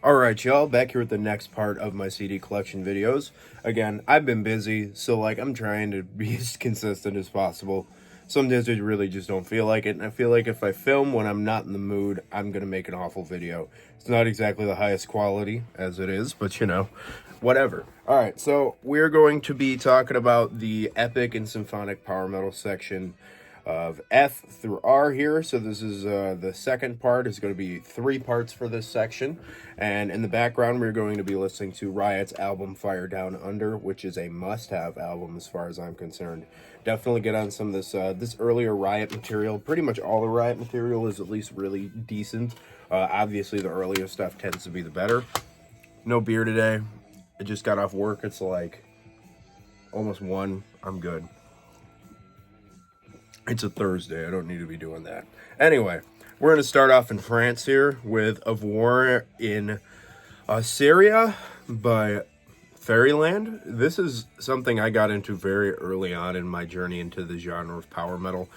Alright, y'all, back here with the next part of my CD collection videos. Again, I've been busy, so I'm trying to be as consistent as possible. Some days I really just don't feel like it, and I feel like if I film when I'm not in the mood, I'm gonna make an awful video. It's not exactly the highest quality as it is, but whatever. Alright, so we're going to be talking about the epic and symphonic power metal section of F through R here. So this is the second part. Is going to be 3 parts for this section. And in the background, we're going to be listening to Riot's album Fire Down Under, which is a must-have album as far as I'm concerned. Definitely get on some of this earlier Riot material. Pretty much all the Riot material is at least really decent. Obviously, the earlier stuff tends to be the better. No beer today. I just got off work. It's like almost 1. I'm good. It's a Thursday. I don't need to be doing that. Anyway, we're going to start off in France here with Of War in Syria by Fairyland. This is something I got into very early on in my journey into the genre of power metal.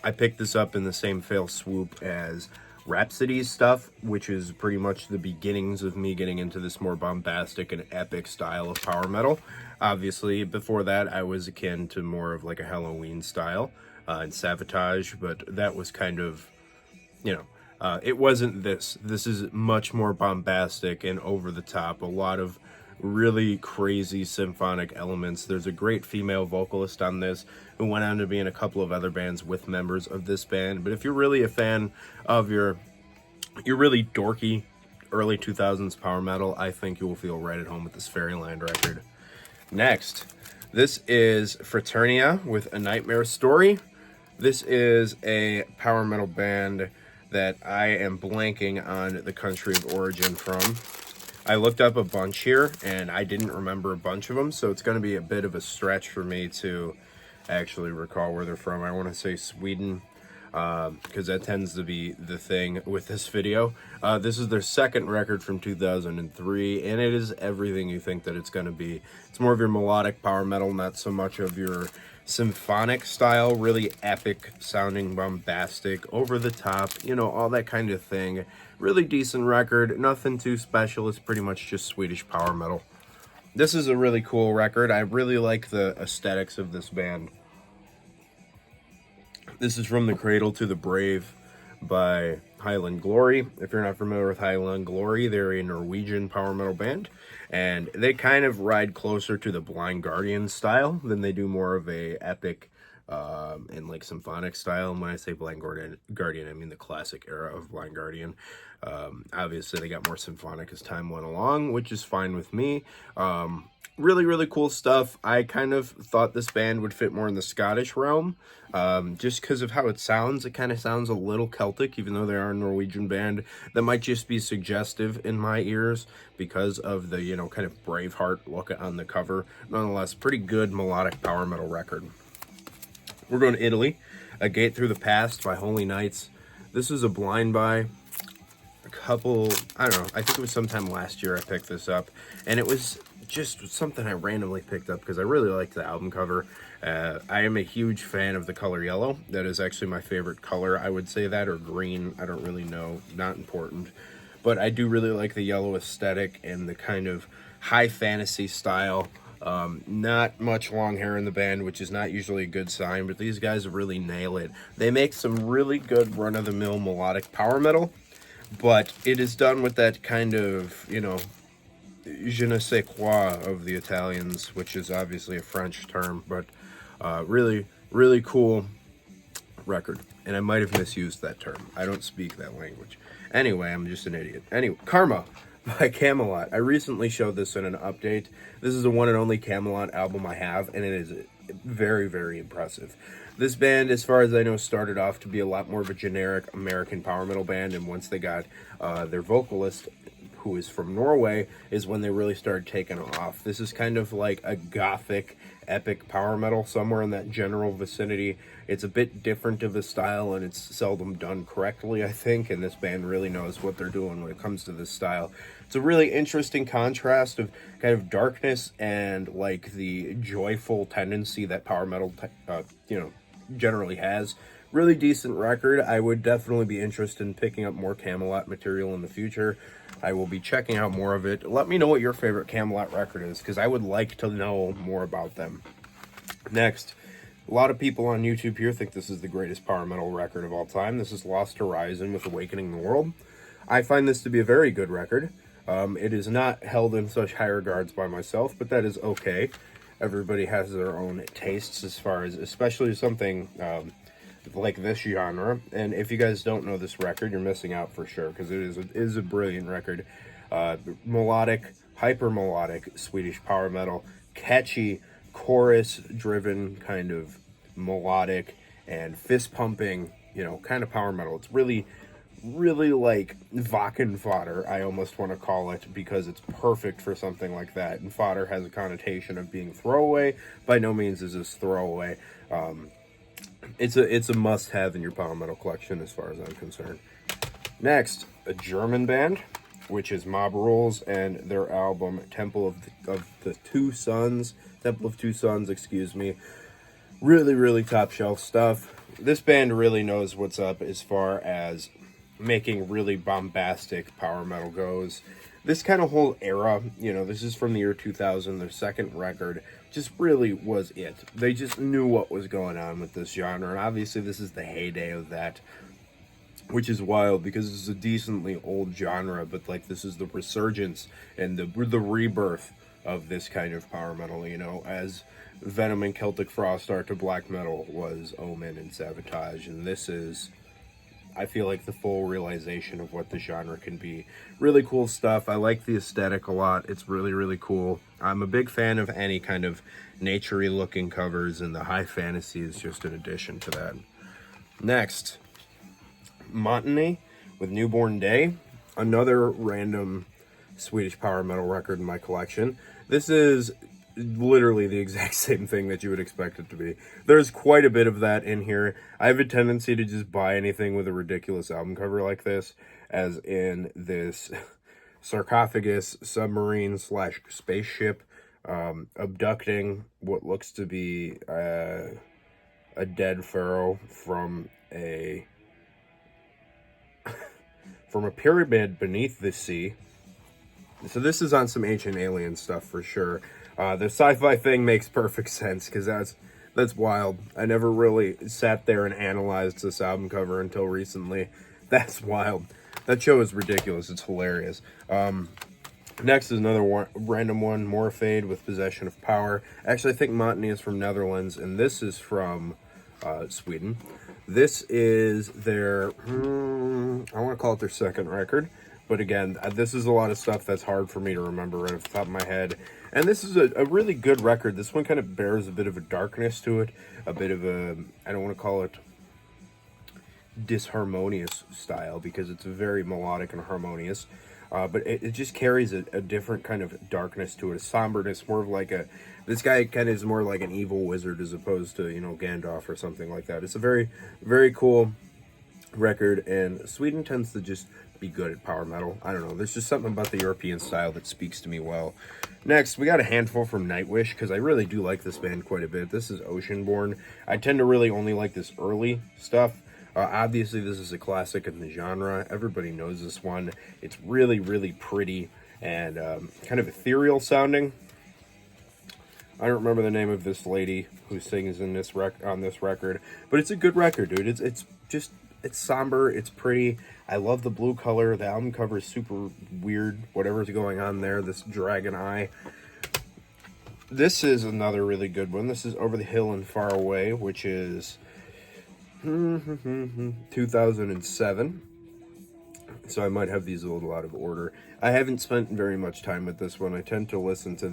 I picked this up in the same fail swoop as Rhapsody's stuff, which is pretty much the beginnings of me getting into this more bombastic and epic style of power metal. Obviously, before that, I was akin to more of like a Halloween style. And Sabotage, but that was kind of, it wasn't this. This is much more bombastic and over the top. A lot of really crazy symphonic elements. There's a great female vocalist on this who went on to be in a couple of other bands with members of this band. But if you're really a fan of your really dorky early 2000s power metal, I think you will feel right at home with this Fairyland record. Next, this is Fraternia with A Nightmare Story. This is a power metal band that I am blanking on the country of origin from. I looked up a bunch here, and I didn't remember a bunch of them, so it's going to be a bit of a stretch for me to actually recall where they're from. I want to say Sweden, because that tends to be the thing with this video. This is their second record from 2003, and it is everything you think that it's going to be. It's more of your melodic power metal, not so much of your symphonic style, really epic sounding, bombastic, over the top, all that kind of thing. Really decent record, nothing too special. It's pretty much just Swedish power metal. This is a really cool record. I really like the aesthetics of this band. This is From the Cradle to the Brave by Highland Glory. If you're not familiar with Highland Glory, they're a Norwegian power metal band, and they kind of ride closer to the Blind Guardian style than they do more of a epic and like symphonic style. And when I say Blind Guardian, I mean the classic era of Blind Guardian. Obviously, they got more symphonic as time went along, which is fine with me. Really, really cool stuff. I kind of thought this band would fit more in the Scottish realm, just because of how it sounds. It kind of sounds a little Celtic, even though they are a Norwegian band. That might just be suggestive in my ears because of the, kind of Braveheart look on the cover. Nonetheless, pretty good melodic power metal record. We're going to Italy. A Gate Through the Past by Holy Knights. This is a blind buy. I don't know, I think it was sometime last year I picked this up, and it was just something I randomly picked up because I really liked the album cover. I am a huge fan of the color yellow. That is actually my favorite color. I would say that, or green. I don't really know. Not important. But I do really like the yellow aesthetic and the kind of high fantasy style. Not much long hair in the band, which is not usually a good sign, but these guys really nail it. They make some really good run-of-the-mill melodic power metal, but it is done with that kind of, je ne sais quoi of the Italians, which is obviously a French term, but really, really cool record. And I might have misused that term. I don't speak that language. Anyway, I'm just an idiot. Anyway, Karma by Camelot. I recently showed this in an update. This is the one and only Camelot album I have, and it is very, very impressive. This band, as far as I know, started off to be a lot more of a generic American power metal band, and once they got their vocalist, who is from Norway, is when they really started taking off. This is kind of like a gothic, epic power metal, somewhere in that general vicinity. It's a bit different of a style, and it's seldom done correctly, I think, and this band really knows what they're doing when it comes to this style. It's a really interesting contrast of kind of darkness and like the joyful tendency that power metal, generally has, really decent record. I would definitely be interested in picking up more Camelot material in the future. I will be checking out more of it. Let me know what your favorite Camelot record is, because I would like to know more about them. Next, a lot of people on YouTube here think this is the greatest power metal record of all time. This is Lost Horizon with Awakening the World. I find this to be a very good record. It is not held in such high regards by myself, but that is okay. Everybody has their own tastes as far as, especially something like this genre. And if you guys don't know this record, you're missing out for sure, because it is a brilliant record. Melodic, hyper melodic Swedish power metal, catchy, chorus driven kind of melodic and fist pumping, kind of power metal. It's really like Wacken fodder, I almost want to call it, because it's perfect for something like that. And fodder has a connotation of being throwaway. By no means is this throwaway. It's a must-have in your power metal collection as far as I'm concerned. Next, a German band, which is Mob Rules, and their album Temple of Two Suns, excuse me. Really top shelf stuff. This band really knows what's up as far as making really bombastic power metal goes. This kind of whole era, this is from the year 2000, their second record, just really was it. They just knew what was going on with this genre, and obviously this is the heyday of that, which is wild because this is a decently old genre, but like this is the resurgence and the rebirth of this kind of power metal, as Venom and Celtic Frost are to black metal was Omen and Sabotage, and this is, I feel like, the full realization of what the genre can be. Really cool stuff. I like the aesthetic a lot. It's really cool. I'm a big fan of any kind of naturey looking covers, and the high fantasy is just an addition to that. Next, Monotony with Newborn Day. Another random Swedish power metal record in my collection. This is literally the exact same thing that you would expect it to be. There's quite a bit of that in here. I have a tendency to just buy anything with a ridiculous album cover like this, as in this sarcophagus submarine / spaceship abducting what looks to be a dead pharaoh from a pyramid beneath the sea. So this is on some Ancient Alien stuff for sure. The sci-fi thing makes perfect sense, because that's wild. I never really sat there and analyzed this album cover until recently. That's wild. That show is ridiculous. It's hilarious. Next is another random one, Morphade with Possession of Power. Actually, I think Monotony is from Netherlands, and this is from Sweden. This is their, I want to call it their second record. But again, this is a lot of stuff that's hard for me to remember right off the top of my head. And this is a really good record. This one kind of bears a bit of a darkness to it. A bit of a, I don't want to call it disharmonious style, because it's very melodic and harmonious. But it just carries a different kind of darkness to it. A somberness, more of like this guy kind of is more like an evil wizard as opposed to, Gandalf or something like that. It's a very cool record, and Sweden tends to just be good at power metal. I don't know, there's just something about the European style that speaks to me well. Next, we got a handful from Nightwish, because I really do like this band quite a bit. This is Oceanborn. I tend to really only like this early stuff. Obviously, this is a classic in the genre. Everybody knows this one. It's really pretty and kind of ethereal sounding. I don't remember the name of this lady who sings in this on this record, but it's a good record, dude. It's somber, it's pretty. I love the blue color. The album cover is super weird, whatever's going on there, this dragon eye. This is another really good one. This is Over the Hill and Far Away, which is 2007. So I might have these a little out of order. I haven't spent very much time with this one. I tend to listen to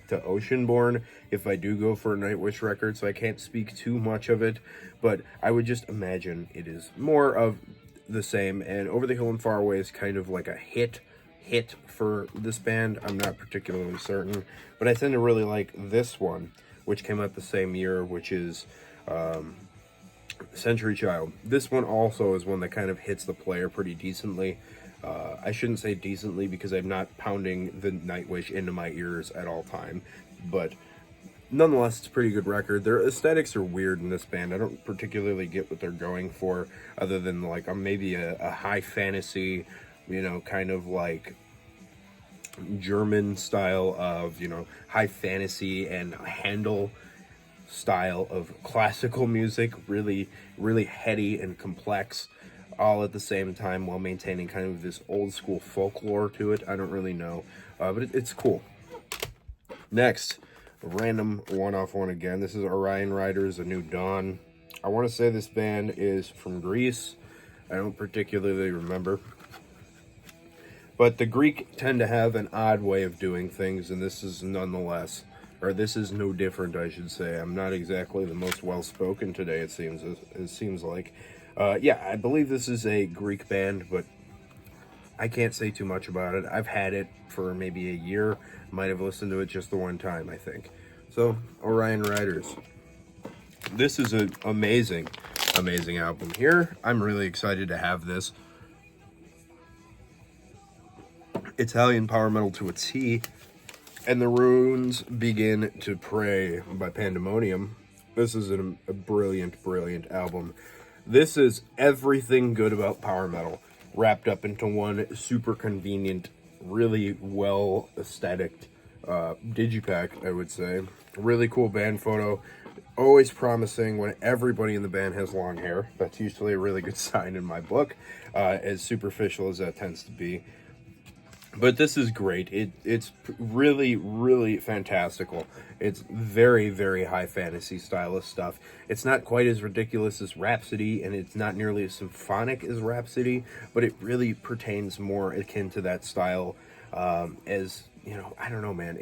to Oceanborn if I do go for a Nightwish record, so I can't speak too much of it, but I would just imagine it is more of the same. And Over the Hill and Far Away is kind of like a hit for this band. I'm not particularly certain, but I tend to really like this one, which came out the same year, which is Century Child. This one also is one that kind of hits the player pretty decently. I shouldn't say decently, because I'm not pounding the Nightwish into my ears at all time, but nonetheless, it's a pretty good record. Their aesthetics are weird in this band. I don't particularly get what they're going for, other than like maybe a high fantasy, kind of like German style of, high fantasy and Handel style of classical music, really, really heady and complex, all at the same time while maintaining kind of this old school folklore to it. I don't really know, but it's cool. Next, a random one-off one again. This is Orion Riders, A New Dawn. I want to say this band is from Greece. I don't particularly remember. But the Greek tend to have an odd way of doing things, and this is nonetheless, or this is no different, I should say. I'm not exactly the most well-spoken today, it seems like. Yeah, I believe this is a Greek band, but I can't say too much about it. I've had it for maybe a year. Might have listened to it just the one time, I think. So, Orion Riders. This is an amazing, amazing album here. I'm really excited to have this. Italian power metal to a T. And the Runes Begin to Pray by Pandemonium. This is a brilliant, brilliant album. This is everything good about power metal wrapped up into one super convenient, really well aesthetic digipack, I would say. Really cool band photo. Always promising when everybody in the band has long hair. That's usually a really good sign in my book, as superficial as that tends to be. But this is great. It's really, really fantastical. It's very, very high fantasy style of stuff. It's not quite as ridiculous as Rhapsody, and it's not nearly as symphonic as Rhapsody, but it really pertains more akin to that style as, I don't know, man.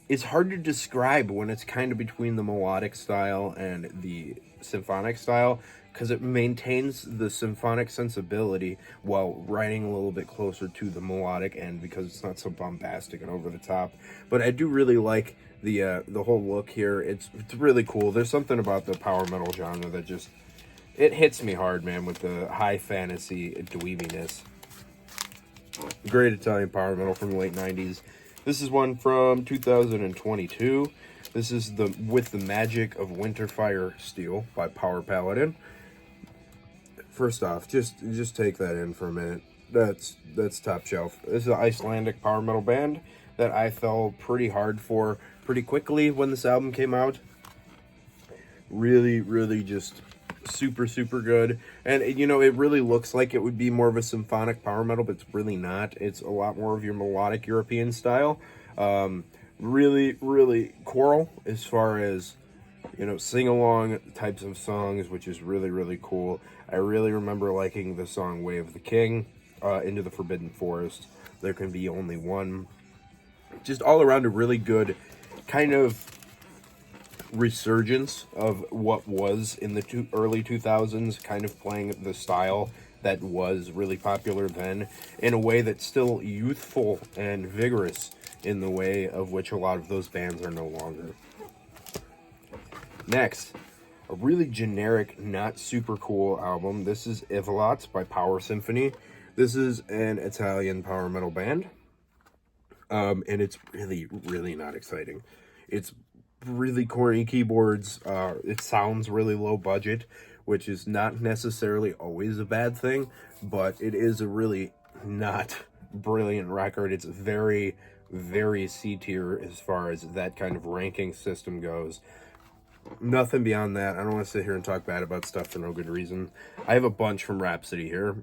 It's hard to describe when it's kind of between the melodic style and the symphonic style, because it maintains the symphonic sensibility while writing a little bit closer to the melodic end, because it's not so bombastic and over the top. But I do really like the whole look here. It's really cool. There's something about the power metal genre that just, it hits me hard, man, with the high fantasy dweebiness. Great Italian power metal from the late 90s. This is one from 2022. This is the With the Magic of Winterfire Steel by Power Paladin. First off, just take that in for a minute. That's top shelf. This is an Icelandic power metal band that I fell pretty hard for pretty quickly when this album came out. Really, really just super, super good. And, it really looks like it would be more of a symphonic power metal, but it's really not. It's a lot more of your melodic European style. Really, really choral as far as, sing-along types of songs, which is really, really cool. I really remember liking the song Way of the King, Into the Forbidden Forest, There Can Be Only One. Just all around a really good kind of resurgence of what was in the early 2000s, kind of playing the style that was really popular then in a way that's still youthful and vigorous in the way of which a lot of those bands are no longer. Next, a really generic, not super cool album. This is Evolot by Power Symphony. This is an Italian power metal band. And it's really, really not exciting. It's really corny keyboards. It sounds really low budget, which is not necessarily always a bad thing, but it is a really not brilliant record. It's very, very C tier as far as that kind of ranking system goes. Nothing beyond that. I don't want to sit here and talk bad about stuff for no good reason. I have a bunch from Rhapsody here,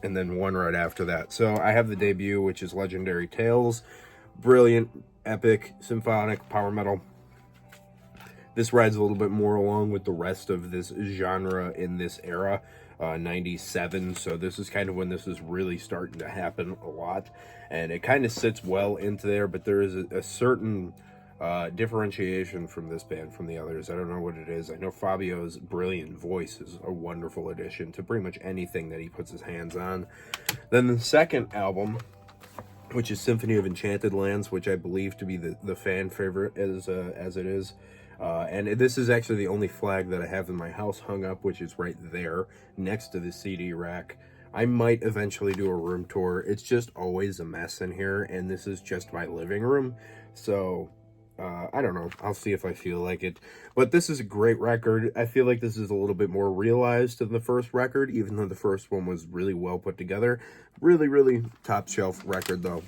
and then one right after that. So I have the debut, which is Legendary Tales. Brilliant, epic, symphonic, power metal. This rides a little bit more along with the rest of this genre in this era, 97. So this is kind of when this is really starting to happen a lot. And it kind of sits well into there, but there is a certain differentiation from this band from the others. I don't know what it is. I know Fabio's brilliant voice is a wonderful addition to pretty much anything that he puts his hands on. Then the second album, which is Symphony of Enchanted Lands, which I believe to be the fan favorite as it is. And this is actually the only flag that I have in my house hung up, which is right there next to the CD rack. I might eventually do a room tour. It's just always a mess in here, and this is just my living room. So I don't know. I'll see if I feel like it. But this is a great record. I feel like this is a little bit more realized than the first record, even though the first one was really well put together. Really, really top shelf record, though.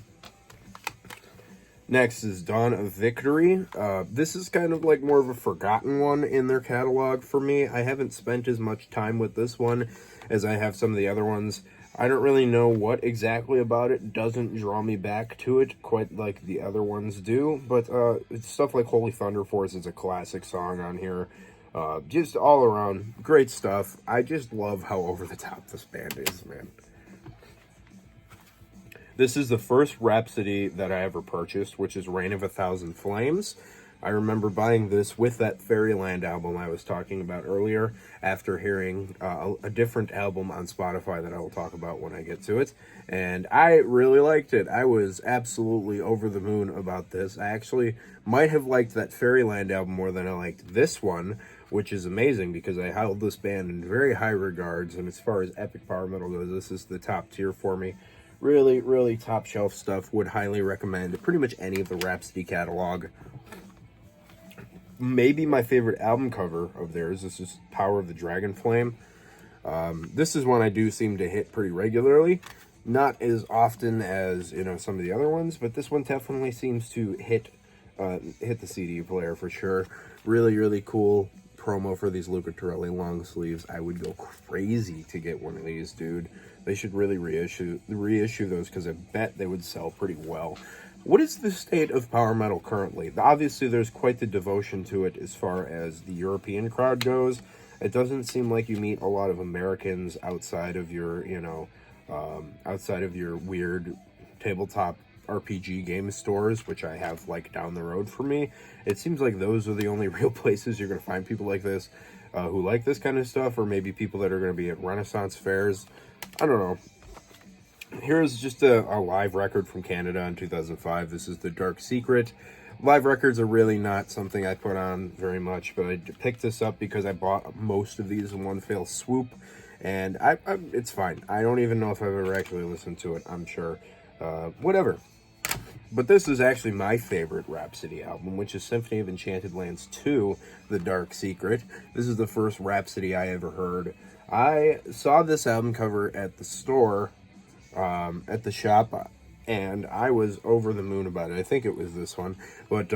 Next is Dawn of Victory. This is kind of like more of a forgotten one in their catalog for me. I haven't spent as much time with this one as I have some of the other ones. I don't really know what exactly about it doesn't draw me back to it quite like the other ones do. But it's stuff like Holy Thunder Force is a classic song on here. Just all around great stuff. I just love how over the top this band is, man. This is the first Rhapsody that I ever purchased, which is Reign of a Thousand Flames. I remember buying this with that Fairyland album I was talking about earlier after hearing a different album on Spotify that I will talk about when I get to it. And I really liked it. I was absolutely over the moon about this. I actually might have liked that Fairyland album more than I liked this one, which is amazing because I held this band in very high regards. And as far as epic power metal goes, this is the top tier for me. Really, really top shelf stuff. Would highly recommend pretty much any of the Rhapsody catalog. Maybe my favorite album cover of theirs. This is Power of the Dragon Flame. This is one I do seem to hit pretty regularly. Not as often as, some of the other ones, but this one definitely seems to hit the CD player for sure. Really, really cool promo for these Luca Torelli long sleeves. I would go crazy to get one of these, dude. They should really reissue those because I bet they would sell pretty well. What is the state of power metal currently? Obviously, there's quite the devotion to it as far as the European crowd goes. It doesn't seem like you meet a lot of Americans outside of your, outside of your weird tabletop RPG game stores, which I have like down the road for me. It seems like those are the only real places you're going to find people like this who like this kind of stuff, or maybe people that are going to be at Renaissance fairs. I don't know. Here's just a live record from Canada in 2005. This is The Dark Secret. Live records are really not something I put on very much, but I picked this up because I bought most of these in one fell swoop, and it's fine. I don't even know if I've ever actually listened to it, I'm sure. Whatever. But this is actually my favorite Rhapsody album, which is Symphony of Enchanted Lands 2, The Dark Secret. This is the first Rhapsody I ever heard. I saw this album cover at the store, at the shop, and I was over the moon about it. I think it was this one. But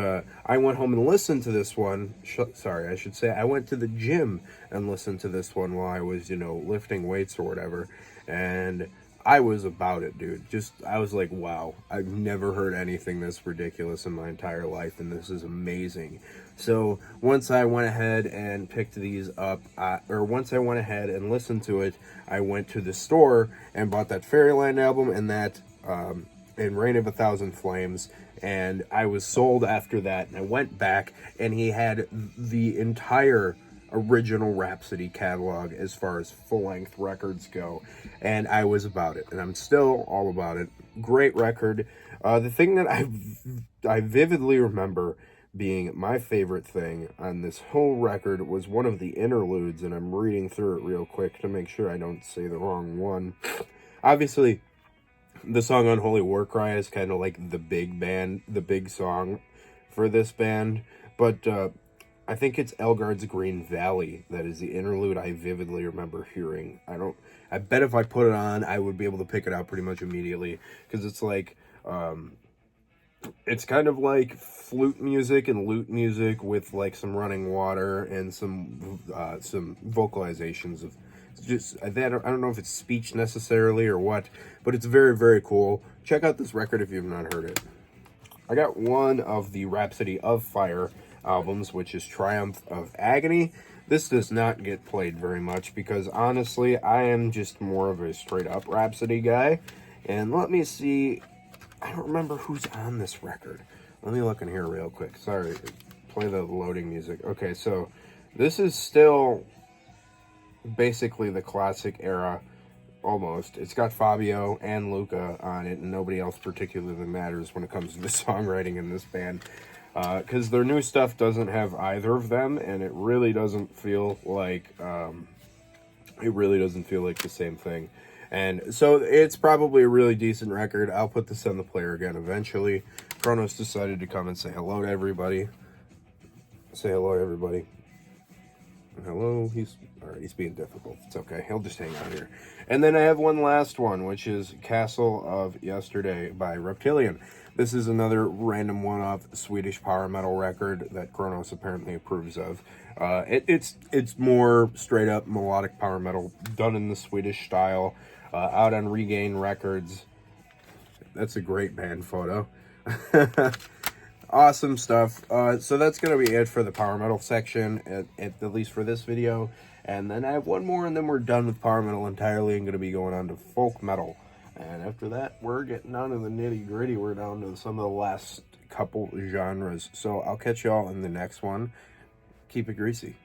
I went home and listened to this one. I should say I went to the gym and listened to this one while I was, lifting weights or whatever. And I was about it, dude. I was like, wow, I've never heard anything this ridiculous in my entire life, and this is amazing. So once I went ahead and picked these up, once I went ahead and listened to it, I went to the store and bought that Fairyland album and that and Reign of a Thousand Flames, and I was sold after that. And I went back, and he had the entire original Rhapsody catalog as far as full-length records go, and I was about it, and I'm still all about it. Great record. The thing that I vividly remember being my favorite thing on this whole record was one of the interludes, and I'm reading through it real quick to make sure I don't say the wrong one. Obviously, the song Unholy Warcry is kind of like the big song for this band, but I think it's Elgard's Green Valley that is the interlude I vividly remember hearing. I bet if I put it on, I would be able to pick it out pretty much immediately, because it's like, it's kind of like flute music and lute music with like some running water and some vocalizations of just, I don't know if it's speech necessarily or what, but it's very, very cool. Check out this record if you've not heard it. I got one of the Rhapsody of Fire albums, which is Triumph of Agony. This does not get played very much because honestly, I am just more of a straight up Rhapsody guy. And let me see, I don't remember who's on this record. Let me look in here real quick. Sorry, play the loading music. Okay, so this is still basically the classic era, almost. It's got Fabio and Luca on it, and nobody else particularly matters when it comes to the songwriting in this band. Because their new stuff doesn't have either of them, and it really doesn't feel like the same thing. And so it's probably a really decent record. I'll put this on the player again eventually. Kronos decided to come and say hello to everybody. Say hello to everybody. Hello, he's being difficult. It's okay. He'll just hang out here. And then I have one last one, which is Castle of Yesterday by Reptilian. This is another random one-off Swedish power metal record that Kronos apparently approves of. It's more straight up melodic power metal done in the Swedish style, out on Regain Records. That's a great band photo. Awesome stuff. So that's going to be it for the power metal section, at least for this video. And then I have one more, and then we're done with power metal entirely. I'm going to be going on to folk metal. And after that, we're getting down to the nitty gritty. We're down to some of the last couple genres. So I'll catch y'all in the next one. Keep it greasy.